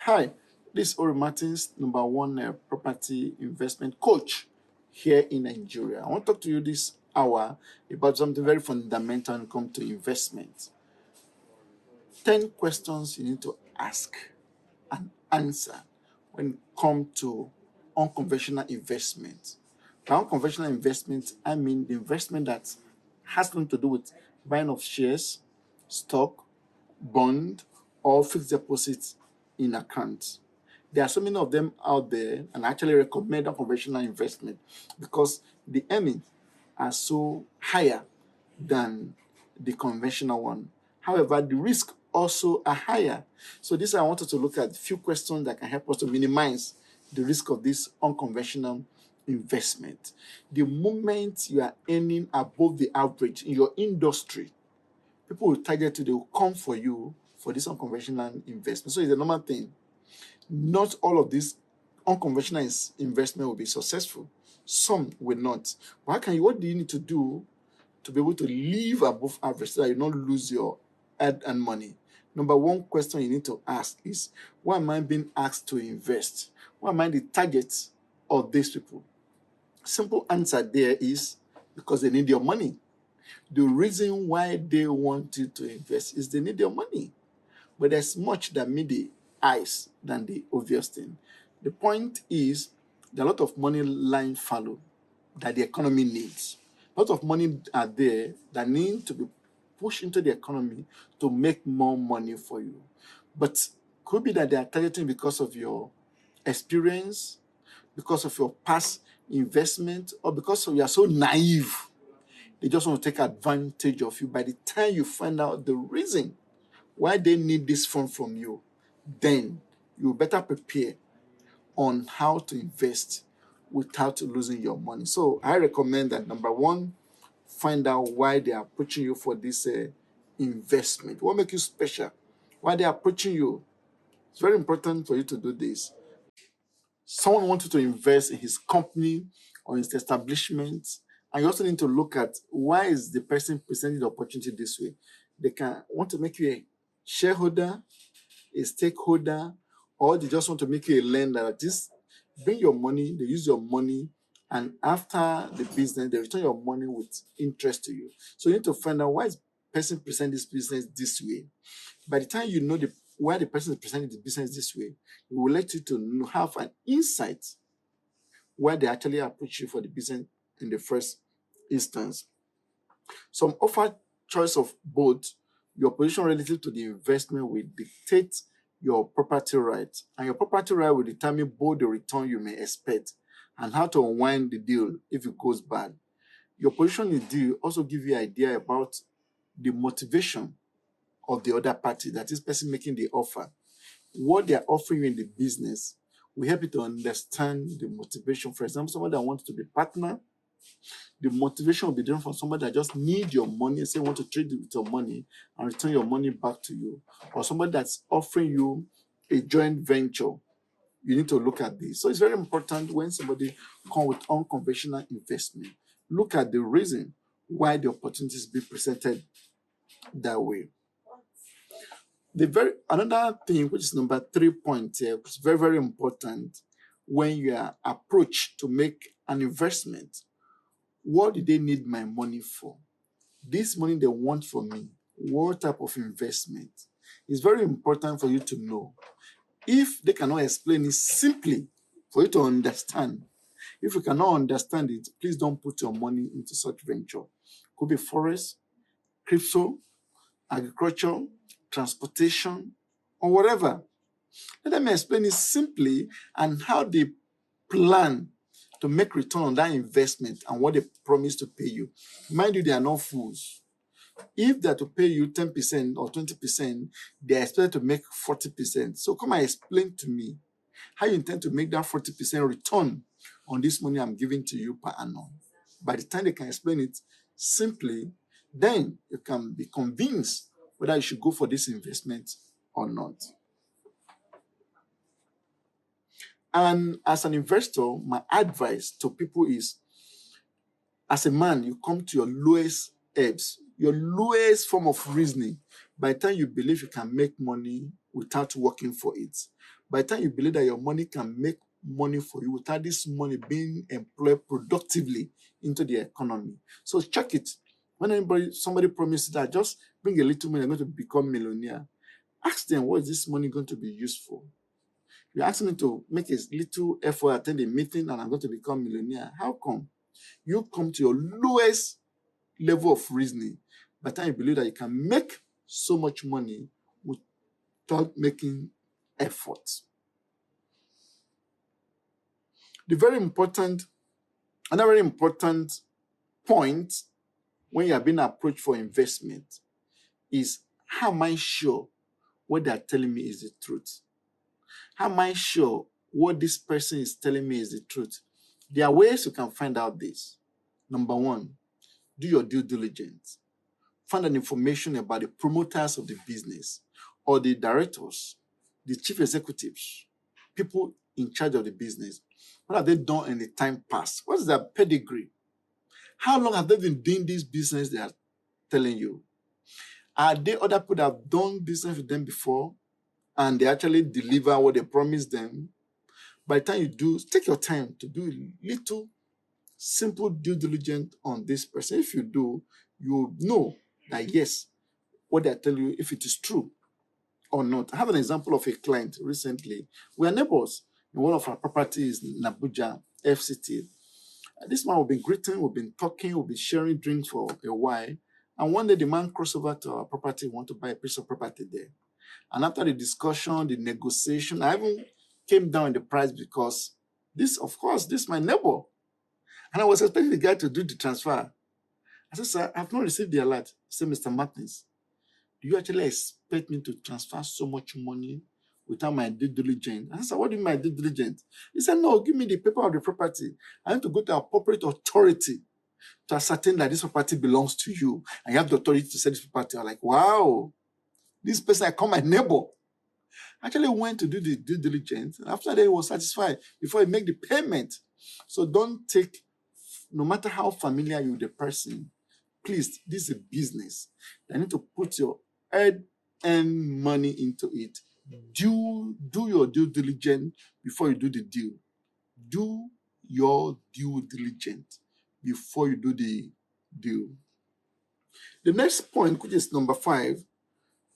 Hi, this is Ori Martins, number one property investment coach here in Nigeria. I want to talk to you this hour about something very fundamental when it comes to investment. 10 questions you need to ask and answer when it comes to unconventional investment. By unconventional investment, I mean the investment that has nothing to do with buying of shares, stock, bond, or fixed deposits in accounts. There are so many of them out there, and I actually recommend unconventional investment because the earnings are so higher than the conventional one. However, the risk also are higher. So this I wanted to look at a few questions that can help us to minimize the risk of this unconventional investment. The moment you are earning above the average in your industry, people will target you, they will come for you for this unconventional investment. So it's a normal thing. Not all of this unconventional investment will be successful. Some will not. What do you need to do to be able to live above average so that you don't lose your hard-earned money? Number one question you need to ask is, why am I being asked to invest? Why am I the target of these people? Simple answer there is because they need your money. The reason why they want you to invest is they need your money. But there's much that meet the eyes than the obvious thing. The point is, there are a lot of money lying fallow that the economy needs. A lot of money are there that need to be pushed into the economy to make more money for you. But could be that they are targeting because of your experience, because of your past investment, or because you are so naive. They just want to take advantage of you. By the time you find out the reason why they need this fund from you, then you better prepare on how to invest without losing your money. So I recommend that number one, find out why they are approaching you for this investment. What makes you special? Why they are approaching you? It's very important for you to do this. Someone wants you to invest in his company or his establishment, and you also need to look at why is the person presenting the opportunity this way. They can want to make you a shareholder, a stakeholder, or they just want to make you a lender. Just bring your money, they use your money, and after the business, they return your money with interest to you. So you need to find out why is person present this business this way. By the time you know why the person is presenting the business this way, it will let you to have an insight why they actually approach you for the business in the first instance. Some offer choice of both. Your position relative to the investment will dictate your property right, and your property right will determine both the return you may expect and how to unwind the deal if it goes bad. Your position in the deal also give you idea about the motivation of the other party, that is person making the offer. What they are offering you in the business will help you to understand the motivation. For example, someone that wants to be partner, the motivation will be different from somebody that just need your money and say want to trade with your money and return your money back to you, or somebody that's offering you a joint venture. You need to look at this. So it's very important when somebody comes with unconventional investment. Look at the reason why the opportunities be presented that way. Another thing, which is number 3 point here, which is very, very important when you are approached to make an investment. What do they need my money for? This money they want from me, what type of investment? It's very important for you to know. If they cannot explain it simply for you to understand, if you cannot understand it, please don't put your money into such venture. Could be forest, crypto, agriculture, transportation, or whatever. Let them explain it simply and how they plan to make return on that investment and what they promise to pay you. Mind you, they are not fools. If they're to pay you 10% or 20%, they are expected to make 40%. So come and explain to me how you intend to make that 40% return on this money I'm giving to you per annum. By the time they can explain it simply, then you can be convinced whether you should go for this investment or not. And as an investor, my advice to people is, as a man, you come to your lowest ebbs, your lowest form of reasoning by the time you believe you can make money without working for it. By the time you believe that your money can make money for you without this money being employed productively into the economy. So check it. When somebody promises that just bring a little money, I'm going to become millionaire. Ask them, what is this money going to be used for? You're asking me to make a little effort, attend a meeting, and I'm going to become millionaire. How come? You come to your lowest level of reasoning by the time you believe that you can make so much money without making effort. Another very important point when you are being approached for investment is, how am I sure what they are telling me is the truth? How am I sure what this person is telling me is the truth? There are ways you can find out this. Number one, do your due diligence. Find out information about the promoters of the business or the directors, the chief executives, people in charge of the business. What have they done in the time past? What's their pedigree? How long have they been doing this business they are telling you? Are there other people that have done business with them before and they actually deliver what they promised them? By the time you do, take your time to do a little simple due diligence on this person. If you do, you know that yes, what they tell you, if it is true or not. I have an example of a client recently. We are neighbors in one of our properties in Abuja, FCT. This man, we've been greeting, we've been talking, we've been sharing drinks for a while. And one day the man crossed over to our property, want to buy a piece of property there. And after the discussion, the negotiation, I even came down in the price because this, of course, this is my neighbor. And I was expecting the guy to do the transfer. I said, sir, I have not received the alert. He said, Mr. Martins, do you actually expect me to transfer so much money without my due diligence? I said, what do you mean my due diligence? He said, no, give me the paper of the property. I need to go to an appropriate authority to ascertain that this property belongs to you and you have the authority to sell this property. I'm like, wow, this person I call my neighbor actually went to do the due diligence, and after that he was satisfied before he make the payment. So don't take, no matter how familiar you with the person, please, this is a business. You need to put your hard-earned money into it. Do your due diligence before you do the deal. Do your due diligence before you do the deal. The next point, which is number 5,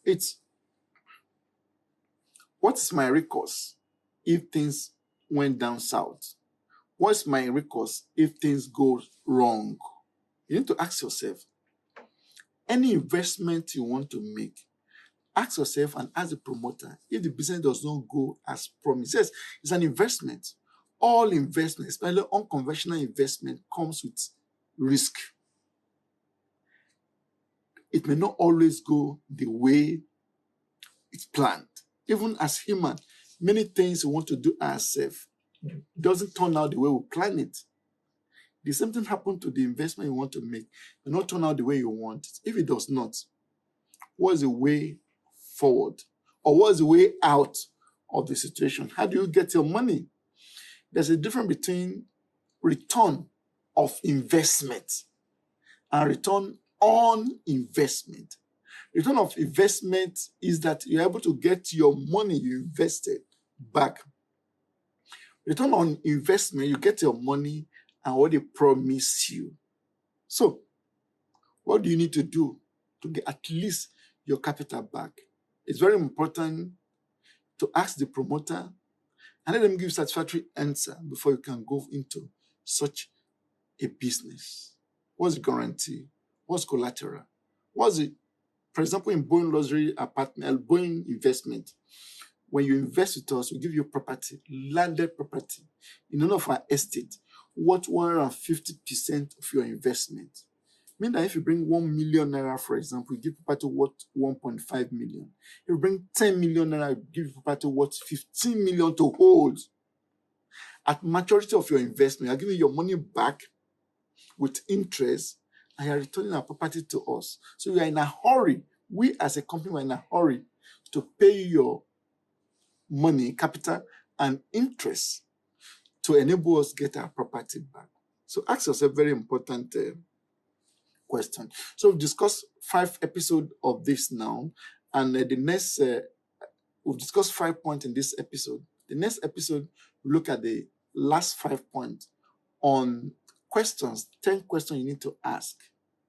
it's, what's my recourse if things went down south? What's my recourse if things go wrong? You need to ask yourself, any investment you want to make, ask yourself and ask the promoter if the business does not go as promised. Yes, it's an investment. All investment, especially unconventional investment, comes with risk. It may not always go the way it's planned. Even as human, many things we want to do ourselves doesn't turn out the way we plan it. The same thing happened to the investment you want to make. It will not turn out the way you want it. If it does not, what's the way forward? Or what's the way out of the situation? How do you get your money? There's a difference between return of investment and return on investment. Return of investment is that you're able to get your money you invested back. Return on investment, you get your money and what they promise you. So, what do you need to do to get at least your capital back? It's very important to ask the promoter and let them give you a satisfactory answer before you can go into such a business. What's the guarantee? What's collateral? What's it? For example, in Boeing luxury apartment, Boeing investment, when you invest with us, we give you property, landed property in one of our estate, worth 150% of your investment. Meaning that if you bring 1 million naira, for example, you give property worth 1.5 million. If you bring 10 million naira, you give property worth 15 million to hold. At maturity of your investment, you're giving your money back with interest and you're returning our property to us. So we are in a hurry. We as a company are in a hurry to pay you your money, capital, and interest to enable us get our property back. So ask yourself very important question. So we've discussed 5 episodes of this now, and the next we've discussed 5 points in this episode. The next episode, we look at the last 5 points on questions, 10 questions you need to ask